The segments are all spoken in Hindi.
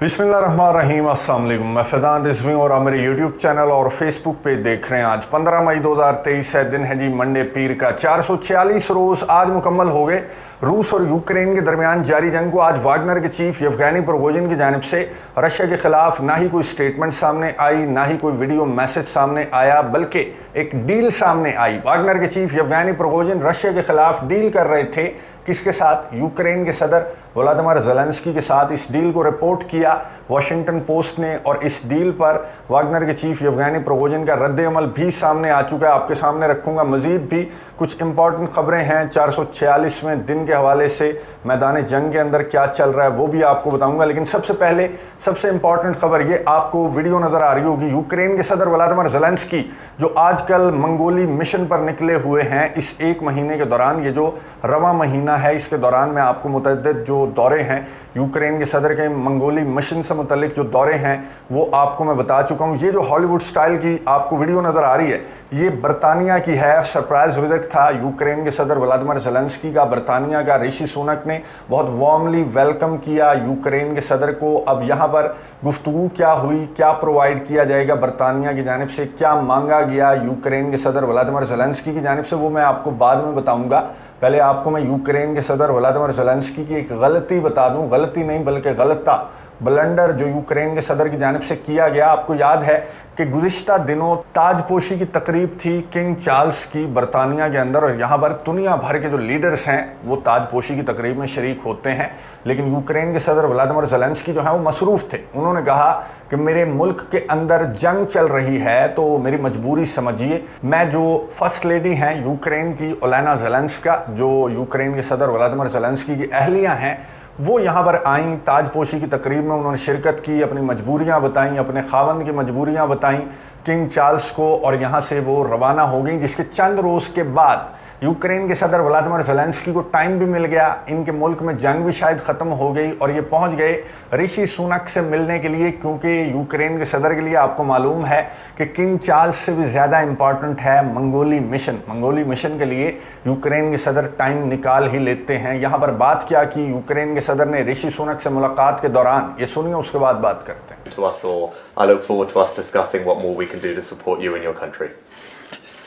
बिस्मिल्लाहिर्रहमानिर्रहीम, अस्सलाम वालेकुम। मैं फैज़ान रिजवी और आप मेरे यूट्यूब चैनल और फेसबुक पे देख रहे हैं। आज 15 मई 2023 है, दिन है जी मंडे पीर का। 446 रोज़ आज मुकम्मल हो गए रूस और यूक्रेन के दरमियान जारी जंग को। आज वागनर के चीफ येवगेनी प्रिगोजिन की जानिब से रशिया के खिलाफ ना ही कोई स्टेटमेंट सामने आई, ना ही कोई वीडियो मैसेज सामने आया, बल्कि एक डील सामने आई। वागनर के चीफ येवगेनी प्रिगोजिन रशिया के खिलाफ डील कर रहे थे। किसके साथ? यूक्रेन के सदर व्लादिमीर ज़ेलेंस्की के साथ। इस डील को रिपोर्ट किया वॉशिंगटन पोस्ट ने और इस डील पर वागनर के चीफ येवगेनी प्रिगोजिन का रद्द अमल भी सामने आ चुका है। आपके सामने रखूंगा। मजीद भी कुछ इंपॉर्टेंट खबरें हैं 446वें दिन के हवाले से, मैदान जंग के अंदर क्या चल रहा है वो भी आपको बताऊंगा। लेकिन सबसे पहले सबसे इंपॉर्टेंट खबर ये, आपको वीडियो नज़र आ रही होगी, यूक्रेन के सदर व्लादिमीर ज़ेलेंस्की जो आजकल मंगोली मिशन पर निकले हुए हैं इस एक महीने के दौरान। ये जो रवा महीना है इसके दौरान मैं आपको मुतअद्दिद जो दौरे हैं यूक्रेन के सदर के मंगोली मिशन से मुतल्लिक जो दौरे हैं वो आपको मैं बता चुका हूँ। ये जो हॉलीवुड स्टाइल की आपको वीडियो नज़र आ रही है ये बरतानिया की है। सरप्राइज विजिट था यूक्रेन के सदर व्लादिमीर ज़ेलेंस्की का बरतानिया का। ऋषि सुनक ने बहुत वार्मली वेलकम किया यूक्रेन के सदर को। अब यहाँ पर गुफ्तगू क्या हुई, क्या प्रोवाइड किया जाएगा बरतानिया की जानिब से, क्या मांगा गया यूक्रेन के सदर व्लादिमीर ज़ेलेंस्की की जानिब से, वो मैं आपको बाद में बताऊँगा। पहले आपको मैं यूक्रेन के सदर व्लादिमीर ज़ेलेंस्की की एक गलती बता दूं। गलती नहीं बल्कि गलता, ब्लंडर जो यूक्रेन के सदर की जानिब से किया गया। आपको याद है कि गुज़िश्ता दिनों ताजपोशी की तकरीब थी किंग चार्ल्स की बरतानिया के अंदर, और यहाँ पर दुनिया भर के जो लीडर्स हैं वो ताजपोशी की तकरीब में शरीक होते हैं। लेकिन यूक्रेन के सदर व्लादिमीर ज़ेलेंस्की जो है वो मसरूफ़ थे। उन्होंने कहा कि मेरे मुल्क के अंदर जंग चल रही है तो मेरी मजबूरी समझिए। मैं जो फर्स्ट लेडी हैं यूक्रेन की ओलेना ज़ेलेंस्का, जो यूक्रेन के सदर व्लादिमीर ज़ेलेंस्की की अहलियाँ हैं, वो यहाँ पर आईं ताजपोशी की तकरीब में। उन्होंने शिरकत की, अपनी मजबूरियाँ बताईं, अपने खावंद की मजबूरियाँ बताईं किंग चार्ल्स को, और यहाँ से वो रवाना हो गई। जिसके चंद रोज़ के बाद यूक्रेन के सदर व्लादिमीर ज़ेलेंस्की को टाइम भी मिल गया, इनके मुल्क में जंग भी शायद ख़त्म हो गई और ये पहुंच गए ऋषि सुनक से मिलने के लिए। क्योंकि यूक्रेन के सदर के लिए आपको मालूम है कि किंग चार्ल्स से भी ज़्यादा इम्पॉर्टेंट है मंगोली मिशन। मंगोली मिशन के लिए यूक्रेन के सदर टाइम निकाल ही लेते हैं। यहाँ पर बात क्या की यूक्रेन के सदर ने ऋषि सुनक से मुलाकात के दौरान, ये सुनिए, उसके बाद बात करते हैं। To us, or I look forward to us discussing what more we can do to support you and your country.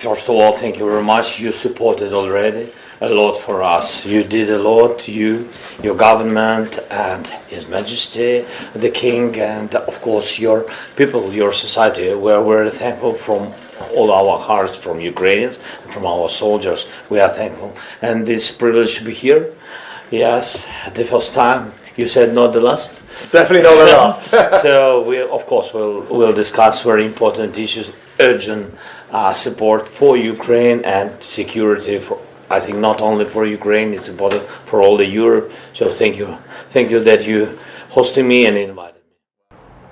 First of all, thank you very much. You supported already a lot for us. You did a lot, your government and His Majesty, the King, and of course your people, your society. We are very thankful from all our hearts, from Ukrainians, from our soldiers. We are thankful. And this privilege to be here. Yes, the first time. You said not the last? Definitely not the last. So we, of course, we'll discuss very important issues, urgent support for Ukraine and security for, I think, not only for Ukraine, it's important for all the Europe. So thank you that you hosted me and invited me.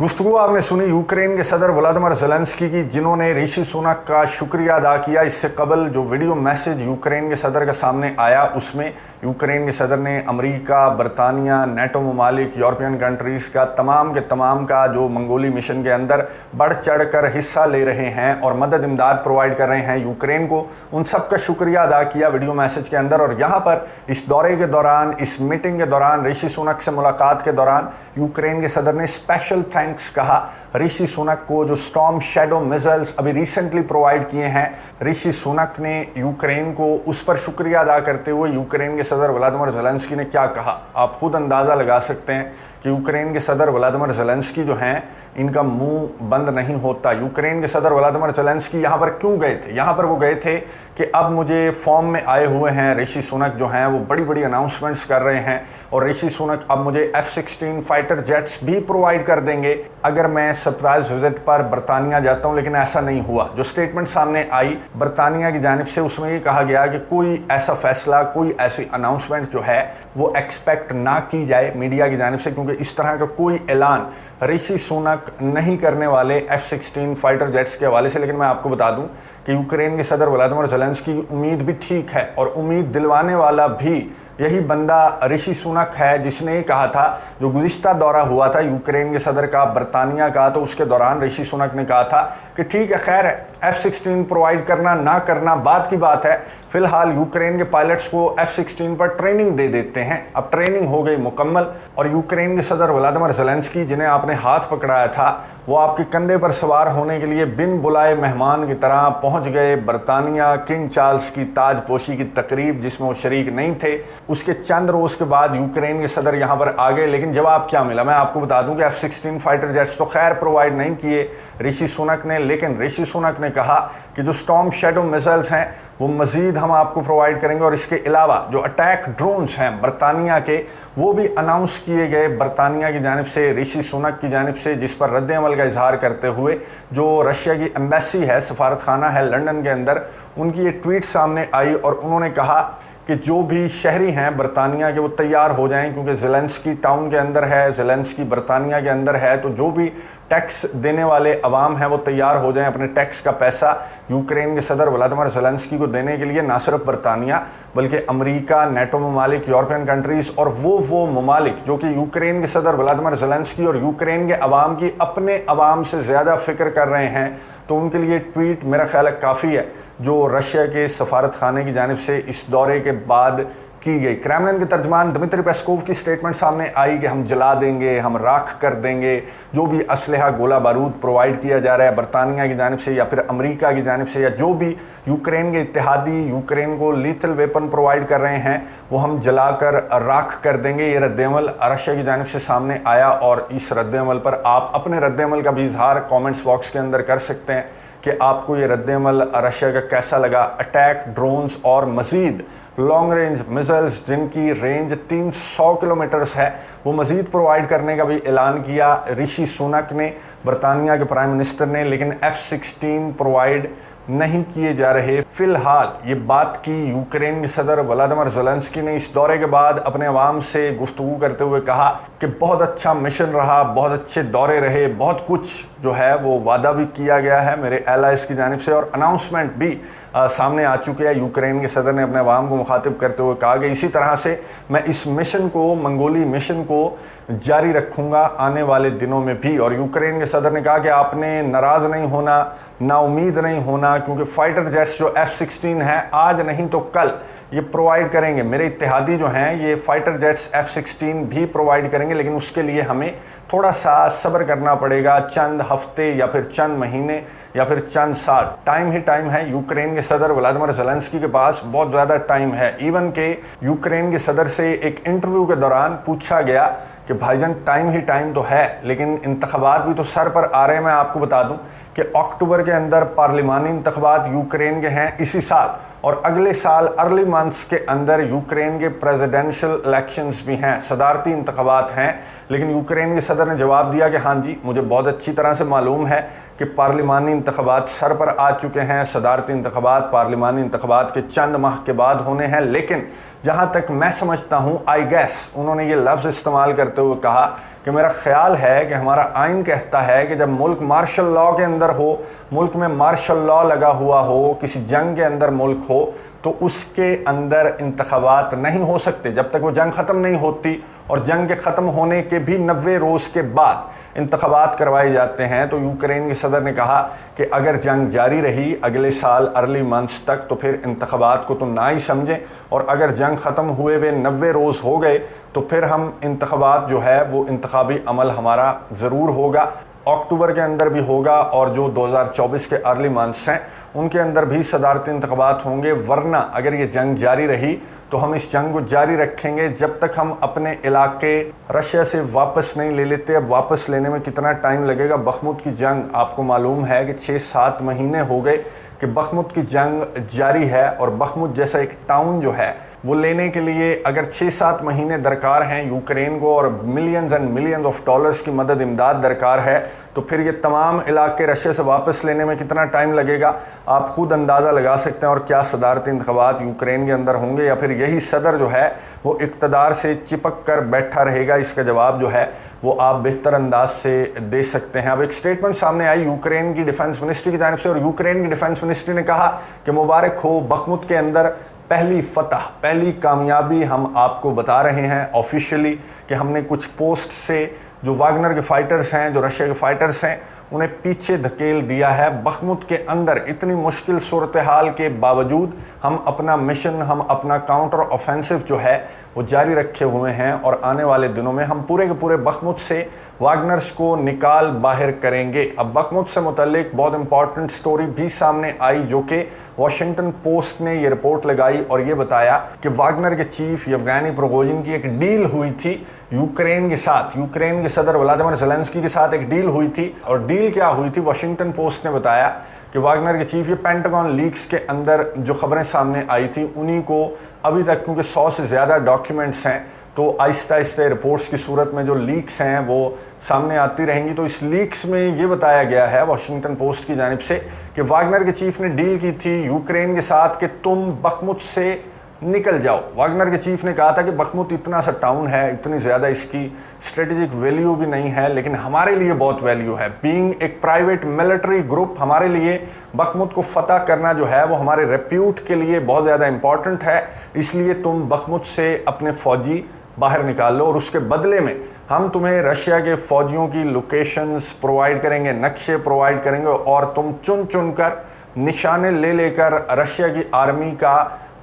गुफ्तगू आपने सुनी यूक्रेन के सदर व्लादिमीर ज़ेलेंस्की की, जिन्होंने ऋषि सुनक का शुक्रिया अदा किया। इससे कबल जो वीडियो मैसेज यूक्रेन के सदर के सामने आया उसमें यूक्रेन के सदर ने अमेरिका, बरतानिया, नेटो ममालिक, यूरोपियन कंट्रीज़ का तमाम के तमाम का जो मंगोली मिशन के अंदर बढ़ चढ़ कर हिस्सा ले रहे हैं और मदद इमदाद प्रोवाइड कर रहे हैं यूक्रेन को, उन सब का शुक्रिया अदा किया वीडियो मैसेज के अंदर। और यहाँ पर इस दौरे के दौरान, इस मीटिंग के दौरान, ऋषि सुनक से मुलाकात के दौरान यूक्रेन के सदर ने स्पेशल थैंक्स कहा ऋषि सुनक को, जो स्टॉर्म शैडो मिसाइल्स अभी रिसेंटली प्रोवाइड किए हैं ऋषि सुनक ने यूक्रेन को। उस पर शुक्रिया अदा करते हुए यूक्रेन के सदर व्लादिमीर ज़ेलेंस्की ने क्या कहा, आप खुद अंदाज़ा लगा सकते हैं कि यूक्रेन के सदर व्लादिमीर ज़ेलेंस्की जो हैं इनका मुंह बंद नहीं होता। यूक्रेन के सदर व्लादिमीर ज़ेलेंस्की यहाँ पर क्यों गए थे? यहाँ पर वो गए थे कि अब मुझे फॉर्म में आए हुए हैं ऋषि सुनक जो हैं वो बड़ी बड़ी अनाउंसमेंट्स कर रहे हैं, और ऋषि सुनक अब मुझे F-16 फाइटर जेट्स भी प्रोवाइड कर देंगे अगर मैं सरप्राइज विजिट पर बरतानिया जाता हूँ। लेकिन ऐसा नहीं हुआ। जो स्टेटमेंट सामने आई बरतानिया की जानिब से उसमें ये कहा गया कि कोई ऐसा फैसला, कोई ऐसी अनाउंसमेंट जो है वो एक्सपेक्ट ना की जाए मीडिया की जानिब से, क्योंकि इस तरह का कोई ऐलान ऋषि सुनक नहीं करने वाले F-16 फाइटर जेट्स के हवाले से। लेकिन मैं आपको बता दूं कि यूक्रेन के सदर व्लादिमीर ज़ेलेंस्की की उम्मीद भी ठीक है, और उम्मीद दिलवाने वाला भी यही बंदा ऋषि सुनक है जिसने ये कहा था, जो गुज़िश्ता दौरा हुआ था यूक्रेन के सदर का बरतानिया का, तो उसके दौरान ऋषि सुनक ने कहा था कि ठीक है, खैर है, F-16 प्रोवाइड करना ना करना बात की बात है, फिलहाल यूक्रेन के पायलट्स को F-16 पर ट्रेनिंग दे देते हैं। अब ट्रेनिंग हो गई मुकम्मल और यूक्रेन के सदर व्लादिमीर ज़ेलेंस्की, जिन्हें आपने हाथ पकड़ाया था, वो आपके कंधे पर सवार होने के लिए बिन बुलाए मेहमान की तरह पहुंच गए बरतानिया। किंग चार्ल्स की ताजपोशी की तकरीब जिसमें वो शरीक नहीं थे, उसके चंद रोज़ के बाद यूक्रेन के सदर यहाँ पर आ गए। लेकिन जवाब क्या मिला, मैं आपको बता दूं कि F-16 फाइटर जेट्स तो खैर प्रोवाइड नहीं किए ऋषि सुनक ने, लेकिन ऋषि सुनक ने कहा कि जो स्टॉर्म शैडो मिसाइल्स हैं वो मज़ीद हम आपको प्रोवाइड करेंगे, और इसके अलावा जो अटैक ड्रोन्स हैं बरतानिया के, वो भी अनाउंस किए गए बरतानिया की जानिब से, ऋषि सुनक की जानिब से, जिस पर रद्द अमल का इजहार करते हुए जो रशिया की एम्बेसी है, सफारतखाना है लंदन के अंदर, उनकी ये ट्वीट सामने आई और उन्होंने कहा कि जो भी शहरी हैं बरतानिया के वो तैयार हो जाएं, क्योंकि ज़ेलेंस्की टाउन के अंदर है, ज़ेलेंस्की बरतानिया के अंदर है, तो जो भी टैक्स देने वाले अवाम हैं वो तैयार हो जाएं अपने टैक्स का पैसा यूक्रेन के सदर व्लादिमीर ज़ेलेंस्की को देने के लिए। ना सिर्फ बरतानिया बल्कि अमेरिका, नेटो ममालिक, यूरोपियन कंट्रीज़ और वो ममालिक जो कि यूक्रेन के सदर व्लादिमीर ज़ेलेंस्की और यूक्रेन के अवाम की अपने अवाम से ज़्यादा फ़िक्र कर रहे हैं, तो उनके लिए ट्वीट मेरा ख्याल है काफ़ी है जो रशिया के सफारतखाने की जानिब से इस दौरे के बाद की गई। क्रेमलिन के तर्जमान दमित्री पेस्कोव की स्टेटमेंट सामने आई कि हम जला देंगे, हम राख कर देंगे जो भी असलहा गोला बारूद प्रोवाइड किया जा रहा है बरतानिया की जानिब से या फिर अमेरिका की जानिब से, या जो भी यूक्रेन के इत्तेहादी यूक्रेन को लीथल वेपन प्रोवाइड कर रहे हैं, वो हम जलाकर राख कर देंगे। ये रद्दअमल रशिया की जानिब से सामने आया और इस रद्दअमल पर आप अपने रद्दअमल का भी इजहार कॉमेंट्स बॉक्स के अंदर कर सकते हैं कि आपको ये रद्दअमल रशिया का कैसा लगा। अटैक ड्रोन्स और मज़ीद लॉन्ग रेंज मिसाइल्स जिनकी रेंज 300 किलोमीटर्स है, वो मज़ीद प्रोवाइड करने का भी ऐलान किया ऋषि सुनक ने, बरतानिया के प्राइम मिनिस्टर ने, लेकिन F-16 प्रोवाइड नहीं किए जा रहे। फिलहाल ये बात की यूक्रेन के सदर व्लादिमीर ज़ेलेंस्की ने इस दौरे के बाद अपने अवाम से गुफ्तगू करते हुए कहा कि बहुत अच्छा मिशन रहा, बहुत अच्छे दौरे रहे, बहुत कुछ जो है वो वादा भी किया गया है मेरे एलाइज की जानिब से और अनाउंसमेंट भी सामने आ चुके हैं। यूक्रेन के सदर ने अपने अवाम को मुखातिब करते हुए कहा कि इसी तरह से मैं इस मिशन को, मंगोली मिशन को जारी रखूंगा आने वाले दिनों में भी। और यूक्रेन के सदर ने कहा कि आपने नाराज़ नहीं होना, नाउमीद नहीं होना, क्योंकि फाइटर जेट्स जो F-16 है आज नहीं तो कल ये प्रोवाइड करेंगे। मेरे इत्तेहादी जो हैं ये फाइटर जेट्स F-16 भी प्रोवाइड करेंगे, लेकिन उसके लिए हमें थोड़ा सा सब्र करना पड़ेगा, चंद हफ्ते या फिर चंद महीने या फिर चंद साल, टाइम ही टाइम है। यूक्रेन के सदर व्लादिमीर ज़ेलेंस्की के पास बहुत ज़्यादा टाइम है। इवन के यूक्रेन के सदर से एक इंटरव्यू के दौरान पूछा गया कि भाईजान टाइम ही टाइम तो है, लेकिन इंतखाबात भी तो सर पर आ रहे हैं। मैं आपको बता दूं कि अक्टूबर के अंदर पार्लिमानी इंतखाबात यूक्रेन के हैं इसी साल, और अगले साल अर्ली मंथ्स के अंदर यूक्रेन के प्रेसिडेंशियल इलेक्शंस भी हैं, सदारती इंतखाबात हैं। लेकिन यूक्रेन के सदर ने जवाब दिया कि हाँ जी, मुझे बहुत अच्छी तरह से मालूम है कि पार्लिमानी इंतखाबात सर पर आ चुके हैं, सदारती इंतखाबात पार्लिमानी इंतखाबात के चंद माह के बाद होने हैं। लेकिन जहाँ तक मैं समझता हूँ, आई गैस उन्होंने ये लफ्ज़ इस्तेमाल करते हुए कहा कि मेरा ख्याल है कि हमारा आइन कहता है कि जब मुल्क मार्शल लॉ के अंदर हो, मुल्क में मार्शल लॉ लगा हुआ हो, किसी जंग के अंदर मुल्क हो, तो उसके अंदर इंतखाबात नहीं हो सकते जब तक वो जंग ख़त्म नहीं होती, और जंग के ख़त्म होने के भी 90 रोज़ के बाद इंतखाबात करवाए जाते हैं। तो यूक्रेन के सदर ने कहा कि अगर जंग जारी रही अगले साल अर्ली मंथ्स तक तो फिर इंतखाबात को तो ना ही समझें, और अगर जंग ख़त्म हुए हुए 90 रोज़ हो गए तो फिर हम इंतखाबात जो है वो इंतखाबी अमल हमारा ज़रूर होगा, अक्टूबर के अंदर भी होगा, और जो 2024 के अर्ली मंथ्स हैं उनके अंदर भी सदारती इंतखाबात होंगे। वरना अगर ये जंग जारी रही तो हम इस जंग को जारी रखेंगे जब तक हम अपने इलाके रशिया से वापस नहीं ले लेते। अब वापस लेने में कितना टाइम लगेगा? बखमुत की जंग आपको मालूम है कि 6-7 महीने हो गए कि बखमुत की जंग जारी है, और बखमुत जैसा एक टाउन जो है वो लेने के लिए अगर 6-7 महीने दरकार हैं यूक्रेन को, और millions and millions of dollars की मदद इमदाद दरकार है, तो फिर ये तमाम इलाके रशिया से वापस लेने में कितना टाइम लगेगा आप खुद अंदाज़ा लगा सकते हैं। और क्या सदारती इंतखाबात यूक्रेन के अंदर होंगे, या फिर यही सदर जो है वो इक़्तिदार से चिपक कर बैठा रहेगा? इसका जवाब जो है वो आप बेहतर अंदाज से दे सकते हैं। अब एक स्टेटमेंट सामने आई यूक्रेन की डिफेंस मिनिस्ट्री की जानिब से, और यूक्रेन की डिफेंस मिनिस्ट्री ने कहा कि मुबारक हो, बखमुत के अंदर पहली फतह, पहली कामयाबी हम आपको बता रहे हैं ऑफिशियली कि हमने कुछ पोस्ट से जो वागनर के फाइटर्स हैं, जो रशिया के फाइटर्स हैं, उन्हें पीछे धकेल दिया है। बखमुत के अंदर इतनी मुश्किल सूरत हाल के बावजूद हम अपना मिशन, हम अपना काउंटर ऑफेंसिव जो है वो जारी रखे हुए हैं और आने वाले दिनों में हम पूरे के पूरे बखमुत से वागनर्स को निकाल बाहर करेंगे। अब बखमुत से मुतल्लिक बहुत इंपॉर्टेंट स्टोरी भी सामने आई, जो कि वॉशिंगटन पोस्ट ने ये रिपोर्ट लगाई और ये बताया कि वागनर के चीफ येवगेनी प्रिगोजिन की एक डील हुई थी यूक्रेन के साथ, यूक्रेन के सदर व्लादिमीर ज़ेलेंस्की के साथ एक डील हुई थी। और डील क्या हुई थी? वॉशिंगटन पोस्ट ने बताया कि वागनर के चीफ, ये पेंटागन लीक्स के अंदर जो खबरें सामने आई थी उन्हीं को अभी तक, क्योंकि 100 से ज़्यादा डॉक्यूमेंट्स हैं, तो आहिस्ता आहिस्ता रिपोर्ट्स की सूरत में जो लीक्स हैं वो सामने आती रहेंगी। तो इस लीक्स में ये बताया गया है वॉशिंगटन पोस्ट की जानिब से कि वागनर के चीफ ने डील की थी यूक्रेन के साथ कि तुम बखमुत से निकल जाओ। वागनर के चीफ ने कहा था कि बखमुत इतना सा टाउन है, इतनी ज़्यादा इसकी स्ट्रेटेजिक वैल्यू भी नहीं है, लेकिन हमारे लिए बहुत वैल्यू है। बीइंग एक प्राइवेट मिलिट्री ग्रुप, हमारे लिए बखमुत को फतह करना जो है वो हमारे रेप्यूट के लिए बहुत ज़्यादा इंपॉर्टेंट है, इसलिए तुम बखमुत से अपने फ़ौजी बाहर निकाल लो और उसके बदले में हम तुम्हें रशिया के फ़ौजियों की लोकेशंस प्रोवाइड करेंगे, नक्शे प्रोवाइड करेंगे और तुम चुन चुन कर निशाने ले लेकर रशिया की आर्मी का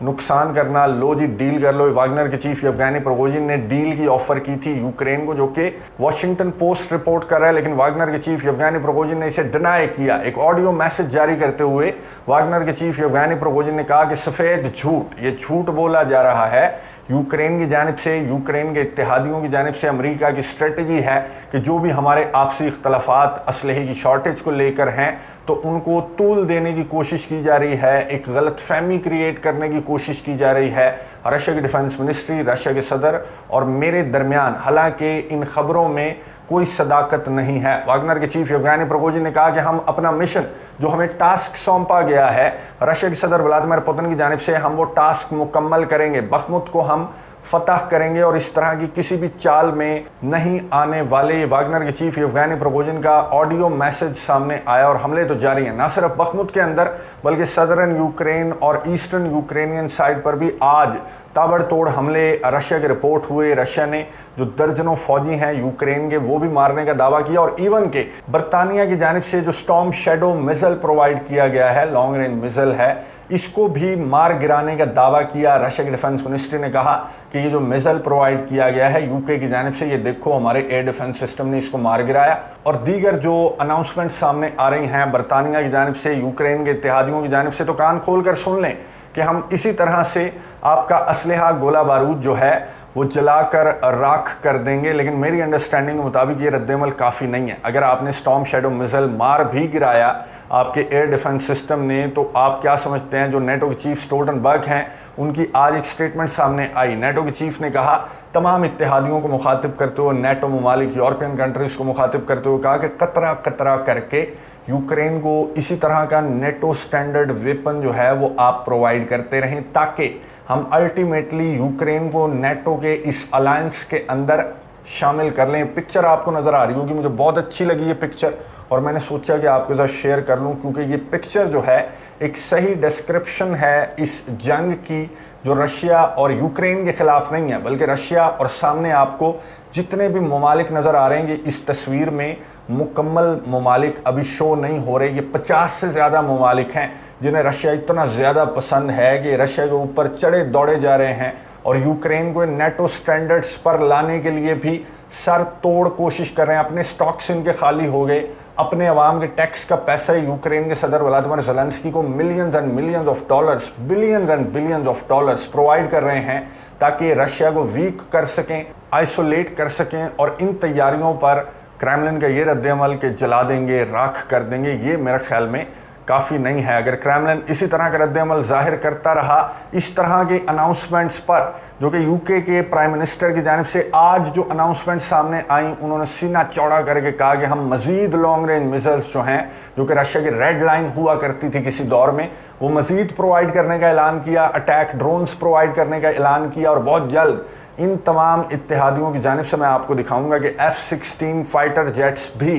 नुकसान करना। लो जी, डील कर लो। वागनर के चीफ येवगेनी प्रिगोजिन ने डील की ऑफर की थी यूक्रेन को, जो कि वॉशिंगटन पोस्ट रिपोर्ट कर रहा है, लेकिन वागनर के चीफ येवगेनी प्रिगोजिन ने इसे डिनाई किया। एक ऑडियो मैसेज जारी करते हुए वागनर के चीफ येवगेनी प्रिगोजिन ने कहा कि सफ़ेद झूठ, ये झूठ बोला जा रहा है यूक्रेन की जानिब से, यूक्रेन के इत्तेहादियों की जानिब से। अमेरिका की स्ट्रेटजी है कि जो भी हमारे आपसी इख्तलाफात असलहे की शॉर्टेज को लेकर हैं तो उनको तूल देने की कोशिश की जा रही है, एक गलत फहमी क्रिएट करने की कोशिश की जा रही है रशिया की डिफेंस मिनिस्ट्री, रशिया के सदर और मेरे दरमियान। हालांकि इन खबरों में कोई सदाकत नहीं है। वागनर के चीफ येवगेनी प्रिगोजिन ने कहा कि हम अपना मिशन, जो हमें टास्क सौंपा गया है रशिया के सदर व्लादिमीर पुतिन की जानिब से, हम वो टास्क मुकम्मल करेंगे। बखमुत को हम फतह करेंगे और इस तरह की किसी भी चाल में नहीं आने वाले। वागनर के चीफ येवगेनी प्रिगोजिन का ऑडियो मैसेज सामने आया और हमले तो जारी हैं, ना सिर्फ बखमुत के अंदर बल्कि सदर्न यूक्रेन और ईस्टर्न यूक्रेनियन साइड पर भी आज ताबड़तोड़ हमले रशिया के रिपोर्ट हुए। रशिया ने जो दर्जनों फौजी हैं यूक्रेन के वो भी मारने का दावा किया और इवन के बरतानिया की जानिब से जो स्टॉर्म शैडो मिसाइल प्रोवाइड किया गया है, लॉन्ग रेंज मिसाइल है, इसको भी मार गिराने का दावा किया। रशिया की डिफेंस मिनिस्ट्री ने कहा कि ये जो मिसाइल प्रोवाइड किया गया है यूके की जानिब से, ये देखो हमारे एयर डिफेंस सिस्टम ने इसको मार गिराया। और दीगर जो अनाउंसमेंट सामने आ रही हैं बरतानिया की जानिब से, यूक्रेन के इत्तेहादियों की जानिब से, तो कान खोल कर सुन लें कि हम इसी तरह से आपका असलहा, गोला बारूद जो है वो जलाकर राख कर देंगे। लेकिन मेरी अंडरस्टैंडिंग के मुताबिक ये रद्देमल काफ़ी नहीं है। अगर आपने स्टॉर्म शैडो मिसाइल मार भी गिराया आपके एयर डिफेंस सिस्टम ने, तो आप क्या समझते हैं? जो नेटो के चीफ स्टोल्टनबर्ग हैं उनकी आज एक स्टेटमेंट सामने आई। नेटो के चीफ ने कहा, तमाम इत्तेहादियों को मुखातिब करते हुए, नेटो ममालिक, यूरोपियन कंट्रीज़ को मुखातिब करते हुए कहा कि कतरा कतरा करके यूक्रेन को इसी तरह का नेटो स्टैंडर्ड वेपन जो है वो आप प्रोवाइड करते रहें, ताकि हम अल्टीमेटली यूक्रेन को नेटो के इस अलायंस के अंदर शामिल कर लें। पिक्चर आपको नज़र आ रही होगी, मुझे बहुत अच्छी लगी ये पिक्चर और मैंने सोचा कि आपके साथ शेयर कर लूं, क्योंकि ये पिक्चर जो है एक सही डिस्क्रिप्शन है इस जंग की, जो रशिया और यूक्रेन के ख़िलाफ़ नहीं है, बल्कि रशिया और सामने आपको जितने भी ममालिक नज़र आ रहे हैं, ये इस तस्वीर में मुकम्मल ममालिक अभी शो नहीं हो रहे। ये 50 से ज़्यादा ममालिक हैं जिन्हें रशिया इतना ज़्यादा पसंद है कि रशिया के ऊपर चढ़े दौड़े जा रहे हैं और यूक्रेन को नेटो स्टैंडर्ड्स पर लाने के लिए भी सर तोड़ कोशिश कर रहे हैं। अपने स्टॉक्स इनके खाली हो गए, अपने अवाम के टैक्स का पैसा यूक्रेन के सदर व्लादिमीर ज़ेलेंस्की को millions and millions of dollars, billions and billions of dollars provide कर रहे हैं ताकि रशिया को वीक कर सकें, आइसोलेट कर सकें। और इन तैयारियों पर क्रेमलिन का ये रद्देअमल के जला देंगे, राख कर देंगे, ये मेरे ख्याल में काफ़ी नहीं है। अगर क्रेमलिन इसी तरह का रद्देअमल जाहिर करता रहा इस तरह के अनाउंसमेंट्स पर, जो कि यूके के प्राइम मिनिस्टर की जानिब से आज जो अनाउंसमेंट सामने आई, उन्होंने सीना चौड़ा करके कहा कि हम मज़ीद लॉन्ग रेंज मिसाइल्स जो हैं, जो कि रशिया की रेड लाइन हुआ करती थी किसी दौर में, वो मज़ीद प्रोवाइड करने का ऐलान किया, अटैक ड्रोन्स प्रोवाइड करने का ऐलान किया। और बहुत जल्द इन तमाम इत्तेहादियों की जानिब से मैं आपको दिखाऊंगा कि F-16 फाइटर जेट्स भी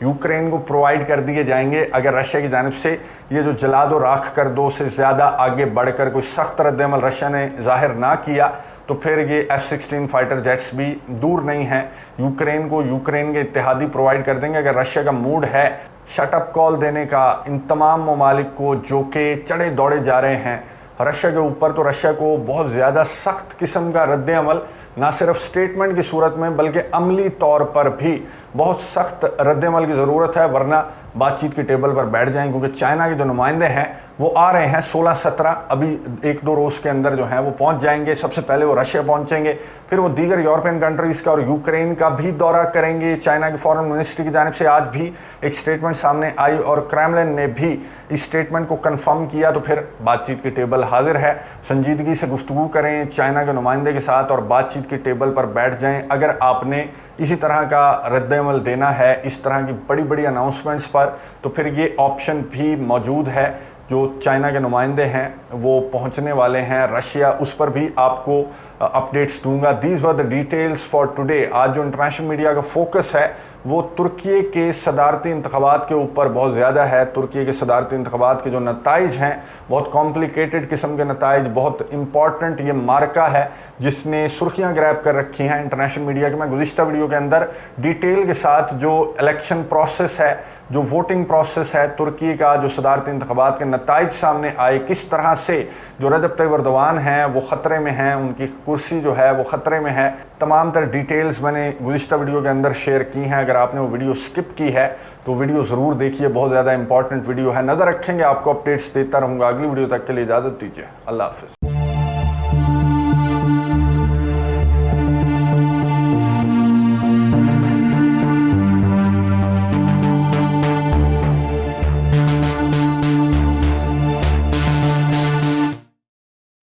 यूक्रेन को प्रोवाइड कर दिए जाएंगे। अगर रशिया की जानिब से ये जो जला दो राख कर दो से ज़्यादा आगे बढ़कर कोई सख्त रद्दअमल रशिया ने ज़ाहिर ना किया तो फिर ये F-16 फाइटर जेट्स भी दूर नहीं हैं, यूक्रेन को यूक्रेन के इत्तेहादी प्रोवाइड कर देंगे। अगर रशिया का मूड है शटअप कॉल देने का इन तमाम ममालिक को जो कि चढ़े दौड़े जा रहे हैं रशिया के ऊपर, तो रशिया को बहुत ज़्यादा सख्त किस्म का रद्दअमल ना सिर्फ स्टेटमेंट की सूरत में बल्कि अमली तौर पर भी बहुत सख्त रद्दअमल की ज़रूरत है, वरना बातचीत की टेबल पर बैठ जाएं। क्योंकि चाइना के जो नुमाइंदे हैं वो आ रहे हैं 16-17, अभी 1-2 रोज़ के अंदर जो हैं वो पहुंच जाएंगे। सबसे पहले वो रशिया पहुंचेंगे, फिर वो दीगर यूरोपियन कंट्रीज़ का और यूक्रेन का भी दौरा करेंगे। चाइना की फॉरेन मिनिस्ट्री की जानिब से आज भी एक स्टेटमेंट सामने आई और क्रेमलिन ने भी इस स्टेटमेंट को कन्फर्म किया। तो फिर बातचीत की टेबल हाजिर है, संजीदगी से गुफ्तगू करें चाइना के नुमाइंदे के साथ और बातचीत की टेबल पर बैठ जाएं। अगर आपने इसी तरह का रद्दअमल देना है इस तरह की बड़ी बड़ी अनाउंसमेंट्स पर, तो फिर ये ऑप्शन भी मौजूद है। जो चाइना के नुमाइंदे हैं वो पहुंचने वाले हैं रशिया, उस पर भी आपको अपडेट्स दूंगा। These were the details for today. आज जो इंटरनेशनल मीडिया का फोकस है वो तुर्की के सदारती इंतखाबात के ऊपर बहुत ज़्यादा है। तुर्की के सदारती इंतखाबात के जो नताइज हैं बहुत कॉम्प्लिकेटेड किस्म के नताइज, बहुत इंपॉर्टेंट ये मार्का है जिसने सुर्खियां ग्रैब कर रखी हैं इंटरनेशनल मीडिया के। मैं गुज़िश्ता वीडियो के अंदर डिटेल के साथ जो इलेक्शन प्रोसेस है, जो वोटिंग प्रोसेस है तुर्की का, जो सदारती इंतखाबात के नताइज सामने आए, किस तरह से जो रजब तय्यिप एर्दोगान हैं वो ख़तरे में हैं, उनकी कुर्सी जो है वो ख़तरे में है, तमाम तर डिटेल्स मैंने गुज़िश्ता वीडियो के अंदर शेयर की हैं। अगर आपने वो वीडियो स्किप की है तो वीडियो ज़रूर देखिए, बहुत ज़्यादा इंपॉर्टेंट वीडियो है। नज़र रखेंगे, आपको अपडेट्स देता रहूँगा। अगली वीडियो तक के लिए इजाज़त दीजिए। अल्लाह हाफ़िज़।